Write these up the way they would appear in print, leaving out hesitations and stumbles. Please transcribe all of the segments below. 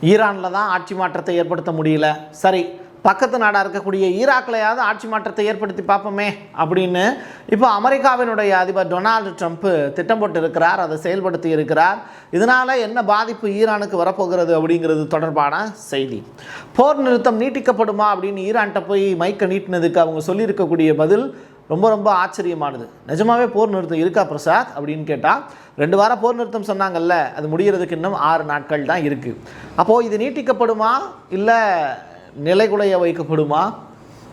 ஈரானில் தான் ஆட்சி மாற்றத்தை ஏற்படுத்த முடியல. சரி, பக்கத்து நாடாக இருக்கக்கூடிய ஈராக்லையாவது ஆட்சி மாற்றத்தை ஏற்படுத்தி பார்ப்போமே அப்படின்னு இப்போ அமெரிக்காவினுடைய அதிபர் டொனால்டு ட்ரம்ப் திட்டம் போட்டு இருக்கிறார், அதை செயல்படுத்தி இருக்கிறார். இதனால் என்ன பாதிப்பு ஈரானுக்கு வரப்போகிறது அப்படிங்கிறது தொடர்பான செய்தி. போர் நிறுத்தம் நீட்டிக்கப்படுமா அப்படின்னு ஈரான்கிட்ட போய் மைக்க நீட்டினதுக்கு அவங்க சொல்லியிருக்கக்கூடிய பதில் ரொம்ப ஆச்சரியமானது. நிஜமாவே போர் நிறுத்தம் இருக்கா பிரசாத் அப்படின்னு கேட்டால், 2 வாரம் போர் நிறுத்தம் சொன்னாங்கல்ல, அது முடிகிறதுக்கு இன்னும் 6 நாட்கள் தான் இருக்குது. அப்போது இது நீட்டிக்கப்படுமா இல்லை நிலைகுலைய வைக்கப்படுமா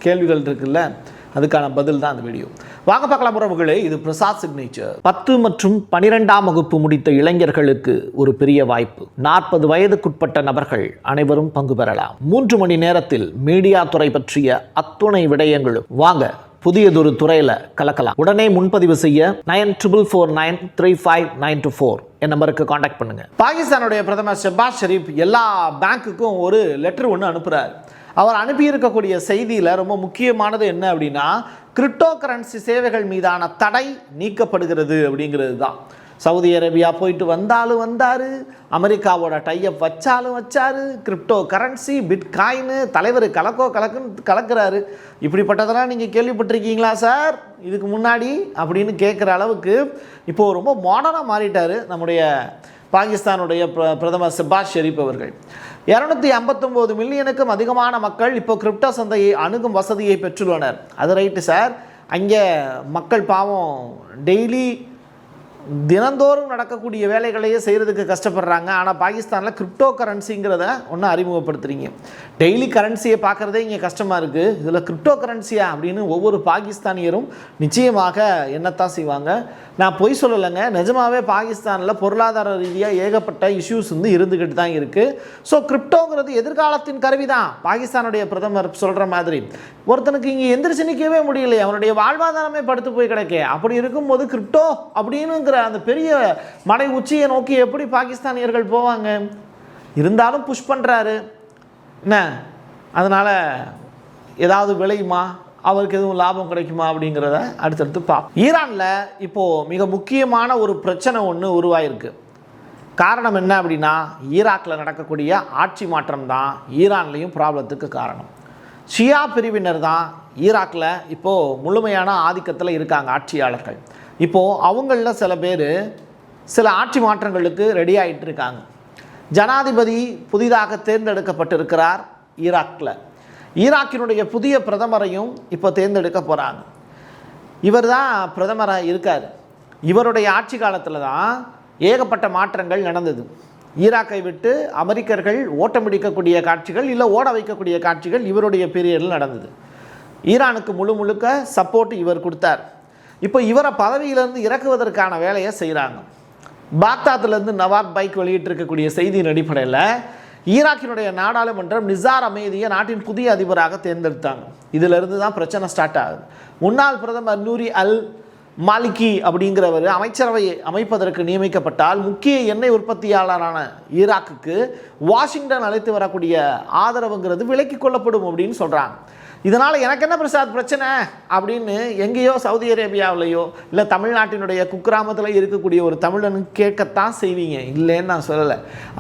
கேள்விகள் இருக்குல்ல, அதுக்கான பதில் தான் அந்த வீடியோ. வாங்க பார்க்கலாம் உறவுகளே. இது பிரசாத் சிக்னேச்சர். 10 மற்றும் 12ஆம் வகுப்பு முடித்த இளைஞர்களுக்கு ஒரு பெரிய வாய்ப்பு. 40 வயதுக்குட்பட்ட நபர்கள் அனைவரும் பங்கு பெறலாம். 3 மணி நேரத்தில் மீடியா துறை பற்றிய அத்துணை விடயங்களும். வாங்க புதியதொரு துறையில் கலக்கலாம். உடனே முன்பதிவு செய்ய 94493594 என் நம்பருக்கு காண்டாக்ட் பண்ணுங்க. பாகிஸ்தானுடைய பிரதமர் ஷெபாஸ் ஷெரீப் எல்லா பேங்க்குக்கும் ஒரு லெட்டர் ஒன்று அனுப்புகிறார். அவர் அனுப்பியிருக்கக்கூடிய செய்தியில் ரொம்ப முக்கியமானது என்ன அப்படின்னா, கிரிப்டோ கரன்சி சேவைகள் மீதான தடை நீக்கப்படுகிறது அப்படிங்கிறது தான். சவுதி அரேபியா போயிட்டு வந்தாலும் வந்தார், அமெரிக்காவோட டைஅப் வச்சாலும் வச்சார், கிரிப்டோ கரன்சி பிட்காயின்னு தலைவர் கலக்குன்னு கலக்கிறாரு. இப்படிப்பட்டதெல்லாம் நீங்கள் கேள்விப்பட்டிருக்கீங்களா சார் இதுக்கு முன்னாடி அப்படின்னு கேட்குற அளவுக்கு இப்போது ரொம்ப மாடர்னாக மாறிட்டார் நம்முடைய பாகிஸ்தானுடைய பிரதமர் ஷெபாஸ் ஷெரீப் அவர்கள். 259 மில்லியனுக்கும் அதிகமான மக்கள் இப்போ கிரிப்டோ சந்தையை அணுகும் வசதியை பெற்றுள்ளனர். அது ரைட்டு சார், அங்கே மக்கள் பாவம் டெய்லி தினந்தோறும் நடக்கக்கூடிய வேலைகளையே செய்கிறதுக்கு கஷ்டப்படுறாங்க. ஆனால் பாகிஸ்தானில் கிரிப்டோ கரன்சிங்கிறத ஒன்று அறிமுகப்படுத்துகிறீங்க. டெய்லி கரன்சியை பார்க்குறதே இங்கே கஷ்டமாக இருக்குது, இதில் கிரிப்டோ கரன்சியா அப்படின்னு ஒவ்வொரு பாகிஸ்தானியரும் நிச்சயமாக என்னத்தான் செய்வாங்க. நான் பொய் சொல்லலைங்க, நிஜமாகவே பாகிஸ்தானில் பொருளாதார ரீதியாக ஏகப்பட்ட இஷ்யூஸ் இருந்துக்கிட்டு தான் இருக்குது. ஸோ கிரிப்டோங்கிறது எதிர்காலத்தின் கருவி தான். பாகிஸ்தானுடைய பிரதமர் சொல்கிற மாதிரி ஒருத்தனுக்கு இங்கே எந்திரிச்சு நிற்கவே முடியல, அவனுடைய வாழ்வாதாரமே படுத்து போய் கிடக்கே. அப்படி இருக்கும்போது கிரிப்டோ அப்படின்னுங்கிற அந்த பெரிய மலை உச்சியை நோக்கி எப்படி பாகிஸ்தானியர்கள் போவாங்க? இருந்தாலும் புஷ் பண்ணுறாரு என்ன, அதனால் ஏதாவது விளையுமா, அவருக்கு எதுவும் லாபம் கிடைக்குமா அப்படிங்கிறத அடுத்தடுத்து பார்ப்போம். ஈரானில் இப்போது மிக முக்கியமான ஒரு பிரச்சனை ஒன்று உருவாயிருக்கு. காரணம் என்ன அப்படின்னா, ஈராக்கில் நடக்கக்கூடிய ஆட்சி மாற்றம் தான் ஈரான்லேயும் ப்ராப்ளத்துக்கு காரணம். ஷியா பிரிவினர் தான் ஈராக்கில் இப்போது முழுமையான ஆதிக்கத்தில் இருக்காங்க ஆட்சியாளர்கள். இப்போது அவங்களில் சில பேர் சில ஆட்சி மாற்றங்களுக்கு ரெடி ஆகிட்டு இருக்காங்க. ஜனாதிபதி புதிதாக தேர்ந்தெடுக்கப்பட்டிருக்கிறார் ஈராக்கில். ஈராக்கினுடைய புதிய பிரதமரையும் இப்போ தேர்ந்தெடுக்க போகிறாங்க. இவர் தான் பிரதமராக இருக்கார். இவருடைய ஆட்சி காலத்தில் தான் ஏகப்பட்ட மாற்றங்கள் நடந்தது. ஈராக்கை விட்டு அமெரிக்கர்கள் ஓட்டமிடிக்கக்கூடிய காட்சிகள், இல்லை ஓட வைக்கக்கூடிய காட்சிகள் இவருடைய பீரியடில் நடந்தது. ஈரானுக்கு முழுக்க சப்போர்ட் இவர் கொடுத்தார். இப்போ இவரை பதவியிலேருந்து இறக்குவதற்கான வேலையை செய்கிறாங்க. பாக்தாத்திலேருந்து நவாப் பைக் வெளியிட்டிருக்கக்கூடிய செய்தியின் அடிப்படையில் ஈராக்கினுடைய நாடாளுமன்றம் நிசார் அமேதியை நாட்டின் புதிய அதிபராக தேர்ந்தெடுத்தாங்க. இதிலிருந்து தான் பிரச்சனை ஸ்டார்ட் ஆகுது. முன்னாள் பிரதமர் நூரி அல் மாலிகி அப்படிங்கிறவர் அமைச்சரவை அமைப்பதற்கு நியமிக்கப்பட்டால் முக்கிய எண்ணெய் உற்பத்தியாளரான ஈராக்குக்கு வாஷிங்டன் அழைத்து வரக்கூடிய ஆதரவுங்கிறது விலக்கிக் கொள்ளப்படும் அப்படின்னு சொல்கிறாங்க. இதனால் எனக்கு என்ன பிரசாத் பிரச்சனை அப்படின்னு எங்கேயோ சவுதி அரேபியாவிலையோ இல்லை தமிழ்நாட்டினுடைய குக்கிராமத்தில் இருக்கக்கூடிய ஒரு தமிழனுக்கு கேட்கத்தான் செய்வீங்க, இல்லைன்னு நான் சொல்லலை.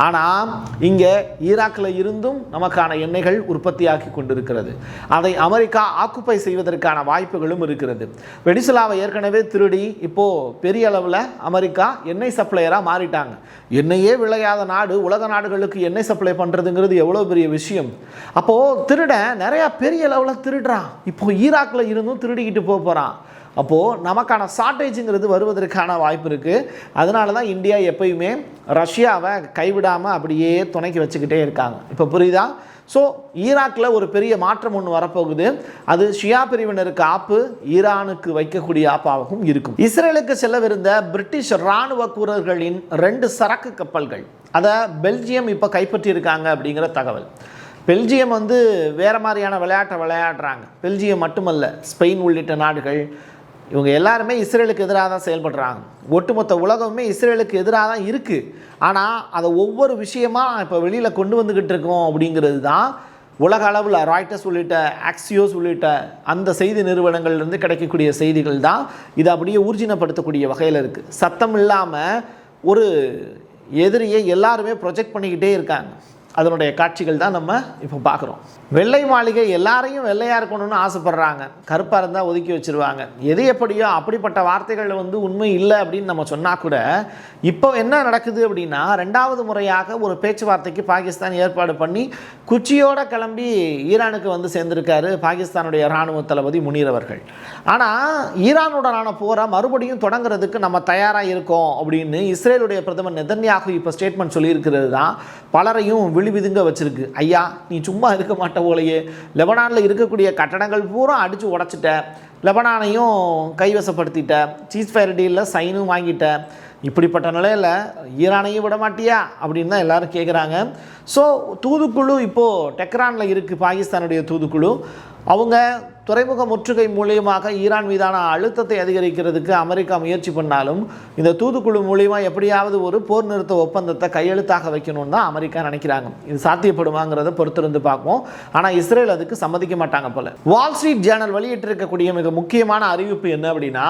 ஆனால் இங்கே ஈராக்கில் இருந்தும் நமக்கான எண்ணெய்கள் உற்பத்தியாக்கி கொண்டிருக்கிறது. அதை அமெரிக்கா ஆக்குப்பை செய்வதற்கான வாய்ப்புகளும் இருக்கிறது. வெனிசுலாவை ஏற்கனவே திருடி இப்போது பெரிய அளவில் அமெரிக்கா எண்ணெய் சப்ளையராக மாறிட்டாங்க. எண்ணெயே விளையாத நாடு உலக நாடுகளுக்கு எண்ணெய் சப்ளை பண்ணுறதுங்கிறது எவ்வளோ பெரிய விஷயம். அப்போது திருட நிறையா பெரிய அளவில் திருடுறான். இப்போ ஈராக்கில் இருந்தும் திருடிக்கிட்டு போகிறான். அப்போது நமக்கான ஷார்ட்டேஜுங்கிறது வருவதற்கான வாய்ப்பு இருக்குது. அதனால தான் இந்தியா எப்பயுமே ரஷ்யாவை கைவிடாமல் அப்படியே துணைக்கி வச்சுக்கிட்டே இருக்காங்க. இப்போ புரியுதா? ஸோ ஈராக்கில் ஒரு பெரிய மாற்றம் ஒன்று வரப்போகுது. அது ஷியா பிரிவினருக்கு ஆப்பு, ஈரானுக்கு வைக்கக்கூடிய ஆப்பாகவும் இருக்கும். இஸ்ரேலுக்கு செல்லவிருந்த பிரிட்டிஷ் இராணுவ வீரர்களின் 2 சரக்கு கப்பல்கள் அதை பெல்ஜியம் இப்போ கைப்பற்றியிருக்காங்க அப்படிங்கிற தகவல். பெல்ஜியம் வேறு மாதிரியான விளையாட்டை விளையாடுறாங்க. பெல்ஜியம் மட்டுமல்ல, ஸ்பெயின் உள்ளிட்ட நாடுகள் இவங்க எல்லாருமே இஸ்ரேலுக்கு எதிராக தான் செயல்படுறாங்க. ஒட்டுமொத்த உலகமே இஸ்ரேலுக்கு எதிராக தான் இருக்குது. ஆனால் அதை ஒவ்வொரு விஷயமாக இப்போ வெளியில் கொண்டு வந்துக்கிட்டு இருக்கோம் அப்படிங்கிறது தான் உலக அளவில் ராய்ட்டர்ஸ் உள்ளிட்ட ஆக்சியோஸ் உள்ளிட்ட அந்த செய்தி நிறுவனங்கள்லேருந்து கிடைக்கக்கூடிய செய்திகள் தான் இதை அப்படியே ஊர்ஜினப்படுத்தக்கூடிய வகையில் இருக்குது. சத்தம் இல்லாமல் ஒரு எதிரியை எல்லாருமே ப்ரொஜெக்ட் பண்ணிக்கிட்டே இருக்காங்க. அதனுடைய காட்சிகள் தான் நம்ம இப்போ பார்க்குறோம். வெள்ளை மாளிகை எல்லாரையும் வெள்ளையாக இருக்கணும்னு ஆசைப்படுறாங்க, கருப்பாக இருந்தால் ஒதுக்கி வச்சுருவாங்க. எது எப்படியோ அப்படிப்பட்ட வார்த்தைகள் உண்மை இல்லை அப்படின்னு நம்ம சொன்னால் கூட இப்போ என்ன நடக்குது அப்படின்னா, 2வது முறையாக ஒரு பேச்சுவார்த்தைக்கு பாகிஸ்தான் ஏற்பாடு பண்ணி குச்சியோடு கிளம்பி ஈரானுக்கு சேர்ந்திருக்காரு பாகிஸ்தானுடைய இராணுவ தளபதி முனீர் அவர்கள். ஆனால் ஈரானுடனான போரை மறுபடியும் தொடங்குறதுக்கு நம்ம தயாராக இருக்கோம் அப்படின்னு இஸ்ரேலுடைய பிரதமர் நெதன்யாகு இப்போ ஸ்டேட்மெண்ட் சொல்லியிருக்கிறது தான் பலரையும் விழிவிதுங்க வச்சிருக்கு. ஐயா, நீ சும்மா இருக்க மாட்ட போலையே, லெபனானில் இருக்கக்கூடிய கட்டடங்கள் பூரா அடித்து உடச்சிட்ட, லெபனானையும் கைவசப்படுத்திட்ட, சீஸ்ஃபயர் டீலில் சைனும் வாங்கிட்ட, இப்படிப்பட்ட நிலையில் ஈரானையும் விட மாட்டியா அப்படின்னு தான் எல்லோரும் கேட்குறாங்க. ஸோ தூதுக்குழு இப்போது டெஹ்ரானில் இருக்குது, பாகிஸ்தானுடைய தூதுக்குழு. அவங்க துறைமுக முற்றுகை மூலியமாக ஈரான் மீதான அழுத்தத்தை அதிகரிக்கிறதுக்கு அமெரிக்கா முயற்சி பண்ணாலும் இந்த தூதுக்குழு மூலியமாக எப்படியாவது ஒரு போர் நிறுத்த ஒப்பந்தத்தை கையெழுத்தாக வைக்கணும்னு தான் அமெரிக்கா நினைக்கிறாங்க. இது சாத்தியப்படுமாங்கிறத பொறுத்திருந்து பார்ப்போம். ஆனால் இஸ்ரேல் அதுக்கு சம்மதிக்க மாட்டாங்க போல. வால் ஸ்ட்ரீட் ஜேர்னல் வெளியிட்டிருக்கக்கூடிய மிக முக்கியமான அறிவிப்பு என்ன அப்படின்னா,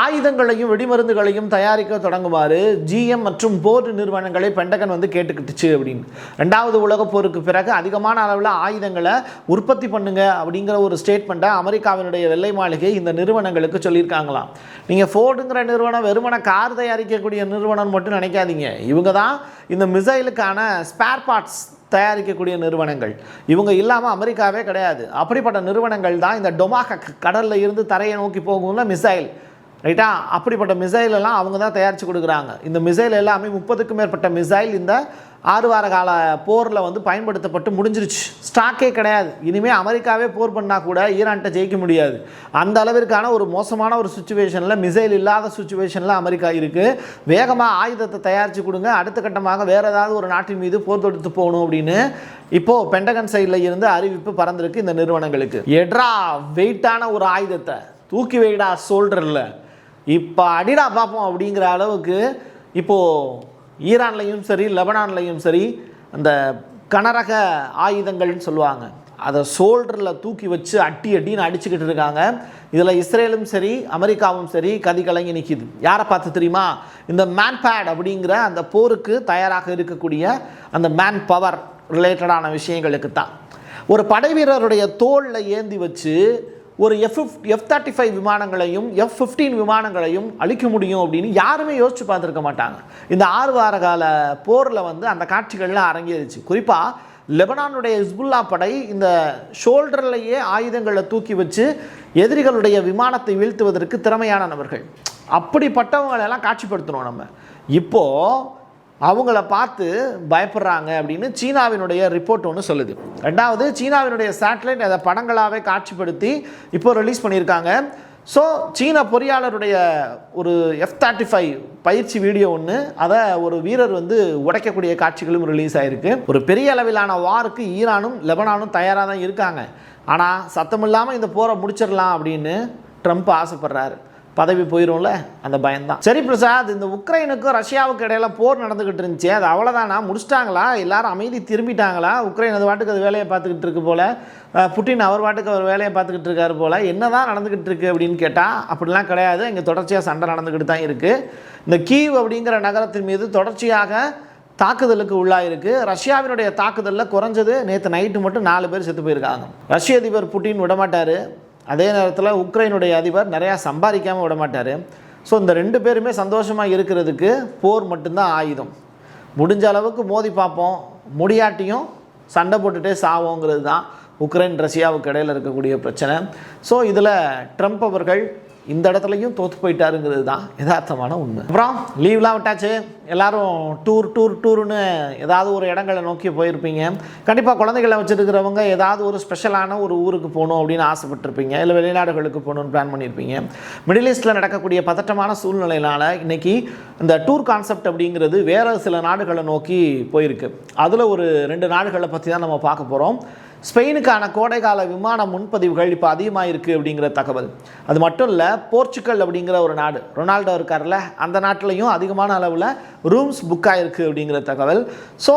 ஆயுதங்களையும் வெடிமருந்துகளையும் தயாரிக்க தொடங்குமாறு ஜிஎம் மற்றும் போர் நிறுவனங்களை பென்டகன் கேட்டுக்கிட்டுச்சு அப்படின்னு. 2வது உலகப் போருக்கு பிறகு அதிகமான அளவில் ஆயுதங்களை உற்பத்தி பண்ணுங்க அப்படிங்கிற ஒரு ஸ்டேட்மெண்ட் அமெரிக்காவினுடைய வெள்ளை மாளிகை இந்த நிறுவனங்களுக்கு சொல்லியிருக்காங்களாம். நீங்கள் ஃபோர்டுங்கிற நிறுவனம் வெறுமன கார் தயாரிக்கக்கூடிய நிறுவனம் மட்டும் நினைக்காதீங்க. இவங்க தான் இந்த மிசைலுக்கான ஸ்பேர் பார்ட்ஸ் தயாரிக்கக்கூடிய நிறுவனங்கள். இவங்க இல்லாமல் அமெரிக்காவே கிடையாது. அப்படிப்பட்ட நிறுவனங்கள் தான் இந்த டொமாஹக் கடலில் இருந்து தரையை நோக்கி போகும்ல மிசைல், ரைட்டா? அப்படிப்பட்ட மிசைல் எல்லாம் அவங்க தான் தயாரித்து கொடுக்குறாங்க. இந்த மிசைல் எல்லாமே 30க்கும் மேற்பட்ட மிசைல் இந்த 6 வார கால போரில் பயன்படுத்தப்பட்டு முடிஞ்சிருச்சு. ஸ்டாக்கே கிடையாது. இனிமேல் அமெரிக்காவே போர் பண்ணால் கூட ஈரான்கிட்ட ஜெயிக்க முடியாது. அந்த அளவிற்கான ஒரு மோசமான ஒரு சுச்சுவேஷனில், மிசைல் இல்லாத சுச்சுவேஷனில் அமெரிக்கா இருக்குது. வேகமாக ஆயுதத்தை தயாரித்து கொடுங்க, அடுத்த கட்டமாக வேறு ஏதாவது ஒரு நாட்டின் மீது போர் தொடுத்து போகணும் அப்படின்னு இப்போது பென்டகன் சைடில் இருந்து அறிவிப்பு பறந்துருக்கு இந்த நிறுவனங்களுக்கு. எட்ரா வெயிட்டான ஒரு ஆயுதத்தை தூக்கி வைடா சோல்டரில், இப்போ அடிடா பார்ப்போம் அப்படிங்கிற அளவுக்கு இப்போது ஈரான்லையும் சரி லெபனான்லையும் சரி அந்த கனரக ஆயுதங்கள்னு சொல்லுவாங்க, அதை சோல்டரில் தூக்கி வச்சு அடின்னு அடிச்சுக்கிட்டு இருக்காங்க. இதில் இஸ்ரேலும் சரி அமெரிக்காவும் சரி கதி கலங்கி நிற்கிது. யாரை பார்த்து தெரியுமா? இந்த மேன்பேட் அப்படிங்கிற அந்த போருக்கு தயாராக இருக்கக்கூடிய அந்த மேன் பவர் ரிலேட்டடான விஷயங்களுக்கு தான். ஒரு படை வீரருடைய தோளில் ஏந்தி வச்சு ஒரு F-35 விமானங்களையும் F-15 விமானங்களையும் அழிக்க முடியும் அப்படின்னு யாருமே யோசிச்சு பார்த்துருக்க மாட்டாங்க. இந்த 6 வார கால போரில் அந்த காட்சிகள்லாம் அரங்கேறிச்சு. குறிப்பாக லெபனானுடைய ஹிஸ்புல்லா படை இந்த ஷோல்டர்லேயே ஆயுதங்களை தூக்கி வச்சு எதிரிகளுடைய விமானத்தை வீழ்த்துவதற்கு திறமையான நபர்கள். அப்படிப்பட்டவங்களெல்லாம் காட்சிப்படுத்தணும் நம்ம. இப்போது அவங்கள பார்த்து பயப்படுறாங்க அப்படின்னு சீனாவினுடைய ரிப்போர்ட் ஒன்று சொல்லுது. 2வது சீனாவினுடைய சேட்டலைட் அதை படங்களாகவே காட்சிப்படுத்தி இப்போ ரிலீஸ் பண்ணியிருக்காங்க. ஸோ சீன பொறியாளருடைய ஒரு F-35 பயிற்சி வீடியோ ஒன்று, அதை ஒரு வீரர் உடைக்கக்கூடிய காட்சிகளும் ரிலீஸ் ஆகிருக்கு. ஒரு பெரிய அளவிலான வாருக்கு ஈரானும் லெபனானும் தயாராக தான் இருக்காங்க. ஆனால் சத்தமில்லாமல் இந்த போரை முடிச்சிடலாம் அப்படின்னு ட்ரம்ப் ஆசைப்படுறாரு. பதவி போயிடும்ல, அந்த பயம்தான். சரி பிரசாத், இந்த உக்ரைனுக்கும் ரஷ்யாவுக்கு இடையில போர் நடந்துக்கிட்டு இருந்துச்சு, அது அவ்வளோதானா? முடிச்சிட்டாங்களா? எல்லாரும் அமைதி திரும்பிட்டாங்களா? உக்ரைன் அது வாட்டுக்கு அது வேலையை பார்த்துக்கிட்டு இருக்கு போல், புட்டின் அவர் வாட்டுக்கு அவர் வேலையை பார்த்துக்கிட்டு இருக்காரு போல். என்ன தான் நடந்துக்கிட்டு இருக்குது அப்படின்னு கேட்டால் அப்படிலாம் கிடையாது. இங்கே தொடர்ச்சியாக சண்டை நடந்துக்கிட்டு தான் இருக்குது. இந்த கீவ் அப்படிங்கிற நகரத்தின் மீது தொடர்ச்சியாக தாக்குதலுக்கு உள்ளாயிருக்கு. ரஷ்யாவினுடைய தாக்குதலில் குறைஞ்சது நேற்று நைட்டு மட்டும் 4 பேர் செத்து போயிருக்காங்க. ரஷ்ய அதிபர் புட்டின் விடமாட்டார், அதே நேரத்தில் உக்ரைனுடைய அதிபர் நிறையா சம்பாதிக்காமல் விட மாட்டார். ஸோ இந்த 2 பேருமே சந்தோஷமாக இருக்கிறதுக்கு போர் மட்டும்தான் ஆயுதம். முடிஞ்ச அளவுக்கு மோதி பார்ப்போம், முடியாட்டியும் சண்டை போட்டுகிட்டே சாவோங்கிறது தான் உக்ரைன் ரஷ்யாவுக்கு இடையில் இருக்கக்கூடிய பிரச்சனை. ஸோ இதில் ட்ரம்ப் அவர்கள் இந்த இடத்துலையும் தோற்று போயிட்டாருங்கிறது தான் யதார்த்தமான உண்மை. அப்புறம் லீவ்லாம் விட்டாச்சு, எல்லோரும் டூர்னு ஏதாவது ஒரு இடங்களை நோக்கி போயிருப்பீங்க. கண்டிப்பாக குழந்தைகளை வச்சுருக்கிறவங்க ஏதாவது ஒரு ஸ்பெஷலான ஒரு ஊருக்கு போகணும் அப்படின்னு ஆசைப்பட்டிருப்பீங்க, இல்லை வெளிநாடுகளுக்கு போகணுன்னு பிளான் பண்ணியிருப்பீங்க. மிடில் ஈஸ்ட்டில் நடக்கக்கூடிய பதட்டமான சூழ்நிலையினால் இன்றைக்கி இந்த டூர் கான்செப்ட் அப்படிங்கிறது வேறு சில நாடுகளை நோக்கி போயிருக்கு. அதில் ஒரு 2 நாடுகளை பற்றி தான் நம்ம பார்க்க போகிறோம். ஸ்பெயினுக்கான கோடைக்கால விமான முன்பதிவுகள் இப்போ அதிகமாக இருக்குது அப்படிங்கிற தகவல். அது மட்டும் இல்லை, போர்ச்சுகல் அப்படிங்கிற ஒரு நாடு, ரொனால்டோ இருக்கார்ல, அந்த நாட்டிலையும் அதிகமான அளவில் ரூம்ஸ் புக் ஆகிருக்கு அப்படிங்கிற தகவல். ஸோ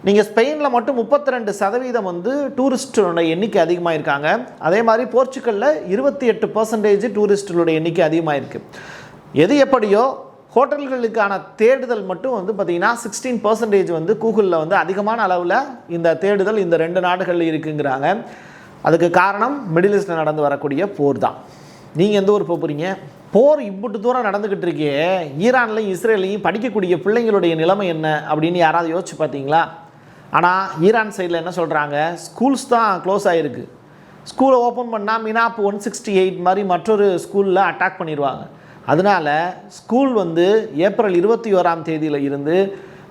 நீங்கள் ஸ்பெயினில் மட்டும் 32% டூரிஸ்டோட எண்ணிக்கை அதிகமாக இருக்காங்க. அதே மாதிரி போர்ச்சுகலில் 28% டூரிஸ்டுகளோட எண்ணிக்கை அதிகமாக இருக்குது. எது எப்படியோ ஹோட்டல்களுக்கான தேடுதல் மட்டும் வந்து பார்த்திங்கன்னா 16% வந்து கூகுளில் வந்து அதிகமான அளவில் இந்த தேடுதல் இந்த 2 நாடுகளில் இருக்குங்கிறாங்க. அதுக்கு காரணம் மிடில் ஈஸ்டில் நடந்து வரக்கூடிய போர் தான். நீங்கள் எந்த ஊர் போகிறீங்க? போர் இவ்வளவு தூரம் நடந்துக்கிட்டு இருக்கே, ஈரான்லையும் இஸ்ரேலையும் படிக்கக்கூடிய பிள்ளைங்களுடைய நிலைமை என்ன அப்படின்னு யாராவது யோசிச்சு பார்த்தீங்களா? ஆனால் ஈரான் சைடில் என்ன சொல்கிறாங்க, ஸ்கூல்ஸ் தான் க்ளோஸ் ஆகிருக்கு. ஸ்கூலை ஓப்பன் பண்ணால் மினாப் 168 மாதிரி மற்றொரு ஸ்கூலில் அட்டாக் பண்ணிடுவாங்க. அதனால் ஸ்கூல் வந்து ஏப்ரல் 21ஆம் தேதியில் இருந்து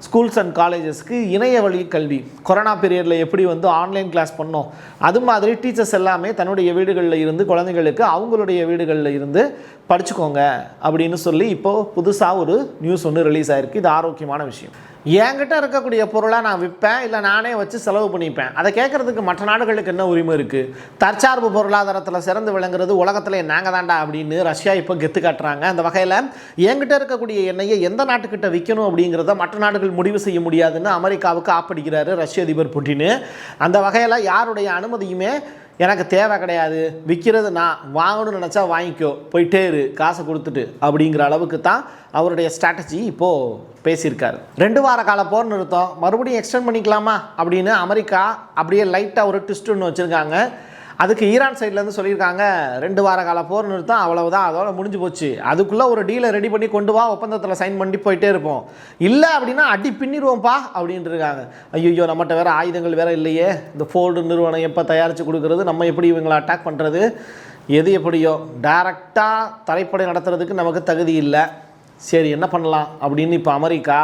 ஸ்கூல்ஸ் அண்ட் காலேஜஸ்க்கு இணைய வழி கல்வி, கொரோனா பீரியடில் எப்படி வந்து ஆன்லைன் கிளாஸ் பண்ணோம் அது மாதிரி டீச்சர்ஸ் எல்லாமே தன்னுடைய வீடுகளில் இருந்து குழந்தைங்களுக்கு அவங்களுடைய வீடுகளில் இருந்து படிச்சுக்கோங்க அப்படின்னு சொல்லி இப்போது புதுசாக ஒரு நியூஸ் ஒன்று ரிலீஸ் ஆகிருக்கு. இது ஆரோக்கியமான விஷயம். என்கிட்ட இருக்கக்கூடிய பொருளை நான் விற்பேன், இல்லை நானே வச்சு செலவு பண்ணிப்பேன். அதை கேட்குறதுக்கு மற்ற நாடுகளுக்கு என்ன உரிமை இருக்குது? தற்சார்பு பொருளாதாரத்தில் சிறந்து விளங்குறது உலகத்தில் நாங்கள் தாண்டா அப்படின்னு ரஷ்யா இப்போ கெத்து காட்டுறாங்க. அந்த வகையில் என்கிட்ட இருக்கக்கூடிய எண்ணெயை எந்த நாட்டுக்கிட்ட விற்கணும் அப்படிங்கிறத மற்ற நாடுகள் முடிவு செய்ய முடியாதுன்னு அமெரிக்காவுக்கு ஆப்படிக்கிறாரு ரஷ்ய அதிபர் புட்டின். அந்த வகையில் யாருடைய அனுமதியுமே எனக்கு தேவை கிடையாது, விற்கிறது நான், வாங்கணும்னு நினச்சா வாங்கிக்கோ, போயிட்டே இரு காசை கொடுத்துட்டு அப்படிங்கிற அளவுக்கு தான் அவருடைய ஸ்ட்ராட்டஜி இப்போது பேசியிருக்காரு. 2 வார கால போர் நிறுத்தம் மறுபடியும் எக்ஸ்டெண்ட் பண்ணிக்கலாமா அப்படின்னு அமெரிக்கா அப்படியே லைட்டாக ஒரு ட்விஸ்ட் ஒன்று வச்சுருக்காங்க. அதுக்கு ஈரான் சைட்லேருந்து சொல்லியிருக்காங்க 2 வார கால போர் நிறுத்தம் அவ்வளவுதான், அதோட முடிஞ்சு போச்சு, அதுக்குள்ளே ஒரு டீலை ரெடி பண்ணி கொண்டு வா, ஒப்பந்தத்தில் சைன் பண்ணி போயிட்டே இருப்போம், இல்லை அப்படின்னா அடி பின்னிடுவோம்ப்பா அப்படின்ட்டு இருக்காங்க. ஐயோ நம்மகிட்ட வேறு ஆயுதங்கள் வேறு இல்லையே, இந்த ஃபோர்டு நிறுவனம் எப்போ தயாரித்து கொடுக்குறது, நம்ம எப்படி இவங்களை அட்டாக் பண்ணுறது, எது எப்படியோ டைரெக்டாக தரைப்படை நடத்துறதுக்கு நமக்கு தகுதி இல்லை, சரி என்ன பண்ணலாம் அப்படின்னு இப்போ அமெரிக்கா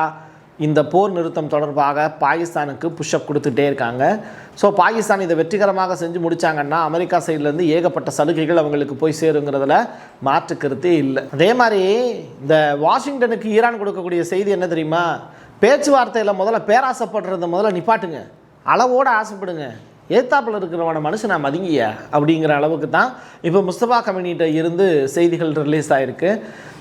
இந்த போர் நிறுத்தம் தொடர்பாக பாகிஸ்தானுக்கு புஷ்அப் கொடுத்துட்டே இருக்காங்க. ஸோ பாகிஸ்தான் இதை வெற்றிகரமாக செஞ்சு முடித்தாங்கன்னா அமெரிக்கா சைட்லேருந்து ஏகப்பட்ட சலுகைகள் அவங்களுக்கு போய் சேருங்கிறதுல மாற்று கருத்தே இல்லை. அதே மாதிரி இந்த வாஷிங்டனுக்கு ஈரான் கொடுக்கக்கூடிய செய்தி என்ன தெரியுமா? பேச்சுவார்த்தையில் முதல்ல பேராசைப்படுறத முதல்ல நிப்பாட்டுங்க, அளவோடு ஆசைப்படுங்க, ஏத்தாப்பில் இருக்கிறவன மனுஷன் நான் மதிங்கிய அப்படிங்கிற அளவுக்கு தான் இப்போ முஸ்தபா கமினிகிட்ட இருந்து செய்திகள் ரிலீஸ் ஆகிருக்கு.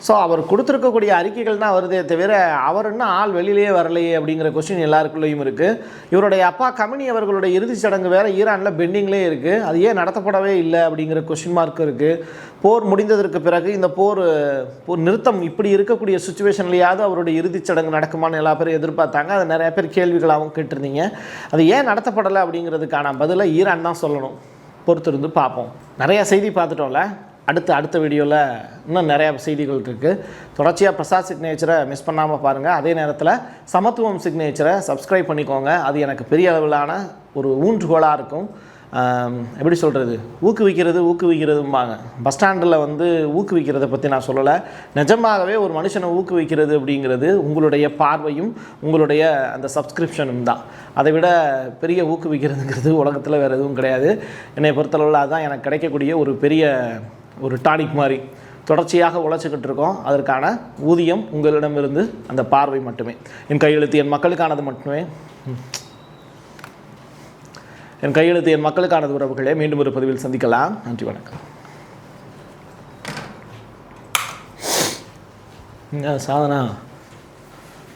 ஸோ அவர் கொடுத்துருக்கக்கூடிய அறிக்கைகள் தான் வருதே தவிர அவர் இன்னும் ஆள் வெளியிலேயே வரலையே அப்படிங்கிற கொஸ்டின் எல்லாருக்குள்ளேயும் இருக்குது. இவருடைய அப்பா கமினி அவர்களுடைய இறுதிச் சடங்கு வேறு ஈரானில் பெண்டிங்லேயே இருக்குது, அது ஏன் நடத்தப்படவே இல்லை அப்படிங்கிற கொஸ்டின் மார்க் இருக்குது. போர் முடிந்ததற்கு பிறகு இந்த போர் நிறுத்தம் இப்படி இருக்கக்கூடிய சுச்சுவேஷன்லையாவது அவருடைய இறுதிச் சடங்கு நடக்குமான்னு எல்லா பேரும் எதிர்பார்த்தாங்க. அது நிறைய பேர் கேள்விகளாகவும் கேட்டிருந்தீங்க. அது ஏன் நடத்தப்படலை அப்படிங்கிறதுக்கான பதிலை ஈரான் தான் சொல்லணும். பொறுத்திருந்து பார்ப்போம். நிறையா செய்தி பார்த்துட்டோம்ல, அடுத்த வீடியோவில் இன்னும் நிறையா செய்திகள் இருக்குது. தொடர்ச்சியாக பிரசாத் சிக்னேச்சரை மிஸ் பண்ணாமல் பாருங்கள். அதே நேரத்தில் சமத்துவம் சிக்னேச்சரை சப்ஸ்கிரைப் பண்ணிக்கோங்க. அது எனக்கு பெரிய அளவிலான ஒரு ஊன்றுகோலாக இருக்கும். எப்படி சொல்கிறது, ஊக்குவிக்கிறதும்பாங்க. பஸ் ஸ்டாண்டில் வந்து ஊக்குவிக்கிறத பற்றி நான் சொல்லலை, நிஜமாகவே ஒரு மனுஷனை ஊக்குவிக்கிறது அப்படிங்கிறது உங்களுடைய பார்வையும் உங்களுடைய அந்த சப்ஸ்கிரிப்ஷனும் தான். அதை விட பெரிய ஊக்குவிக்கிறதுங்கிறது உலகத்தில் வேறு எதுவும் கிடையாது. என்னை பொறுத்தளவில் அதுதான் எனக்கு கிடைக்கக்கூடிய ஒரு பெரிய ஒரு டானிக் மாதிரி. தொடர்ச்சியாக உழைச்சிக்கிட்டு இருக்கோம், அதற்கான ஊதியம் உங்களிடமிருந்து அந்த பார்வை மட்டுமே. என் கையெழுத்து என் மக்களுக்கானது மட்டுமே. என் கையெழுத்து என் மக்களுக்கானது உறவுகளே. மீண்டும் ஒரு பதிவில் சந்திக்கலாம். நன்றி, வணக்கம். சாதனா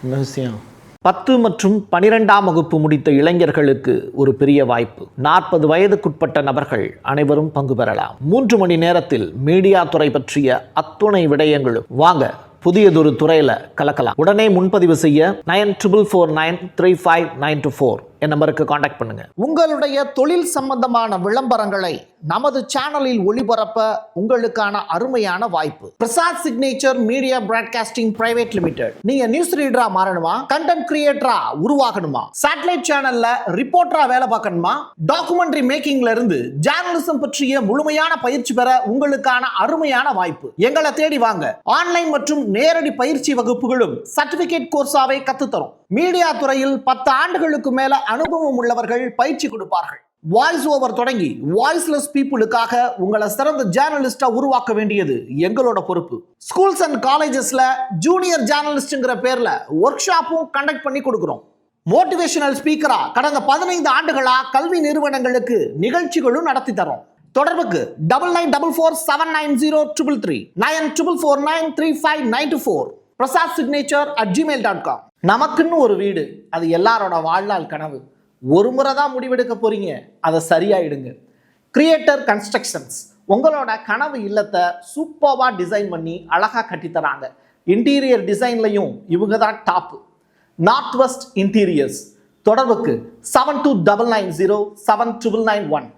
என்ன விஷயம்? 10 மற்றும் 12ஆம் வகுப்பு முடித்த இளைஞர்களுக்கு ஒரு பெரிய வாய்ப்பு. 40 வயதுக்குட்பட்ட நபர்கள் அனைவரும் பங்கு பெறலாம். 3 மணி நேரத்தில் மீடியா துறை பற்றிய அத்துணை விடயங்களும். வாங்க புதியதொரு துறையில் கலக்கலாம். உடனே முன்பதிவு செய்ய 94493592 என் நம்பருக்கு காண்டாக்ட் பண்ணுங்க. உங்களுடைய தொழில் சம்பந்தமான விளம்பரங்களை நமது சேனலில் ஒளிபரப்ப உங்களுக்கான அருமையான வாய்ப்பு. Prasad signature media broadcasting private limited. நீங்க நியூஸ் ரீடரா மாறணுமா, கண்டென்ட் கிரியேட்டரா உருவாகணுமா, சேட்டலைட் சேனல்ல ரிப்போர்ட்டரா வேலை பார்க்கணுமா, டாக்குமெண்ட்ரி மேக்கிங்ல இருந்து ஜேர்னலிசம் பற்றிய முழுமையான பயிற்சி பெற உங்களுக்கான அருமையான வாய்ப்பு. எங்களை தேடி வாங்க. ஆன்லைன் மற்றும் நேரடி பயிற்சி வகுப்புகளும் சர்டிபிகேட் கோர்ஸாவே கத்துத்தரும். மீடியா துறையில் 10 ஆண்டுகளுக்கு மேல அனுபவம் உள்ளவர்கள் பயிற்சி கொடுப்பார்கள். வாய்ஸ் ஓவர் தொடங்கி வாய்ஸ்லெஸ் பீப்புளுக்காக உங்களை சிறந்த ஜேர்னலிஸ்டா உருவாக்க வேண்டியது எங்களோட பொறுப்பு. ஸ்கூல்ஸ் அண்ட் காலேஜஸ்ல ஜூனியர் ஜேர்னலிஸ்ட்ங்கிற பேர்ல ஒர்க் ஷாப்பும் கண்டக்ட் பண்ணி கொடுக்கிறோம். மோட்டிவேஷனல் ஸ்பீக்கரா கடந்த 15 ஆண்டுகளா கல்வி நிறுவனங்களுக்கு நிகழ்ச்சிகளும் நடத்தி தரோம். தொடர்புக்கு 9944790333 94493594 prasadsignature@gmail.com. நமக்குன்னு ஒரு வீடு, அது எல்லாரோட வாழ்நாள் கனவு. ஒரு முறை தான் முடிவெடுக்க போறீங்க, அதை சரியாயிடுங்க. கிரியேட்டர் கன்ஸ்ட்ரக்ஷன்ஸ் உங்களோட கனவு இல்லத்தை சூப்பர்வா டிசைன் பண்ணி அழகா கட்டித்தராங்க. இன்டீரியர் டிசைன்லையும் இவங்க தான் டாப். North west interiors. தொடர்புக்கு 7299079991.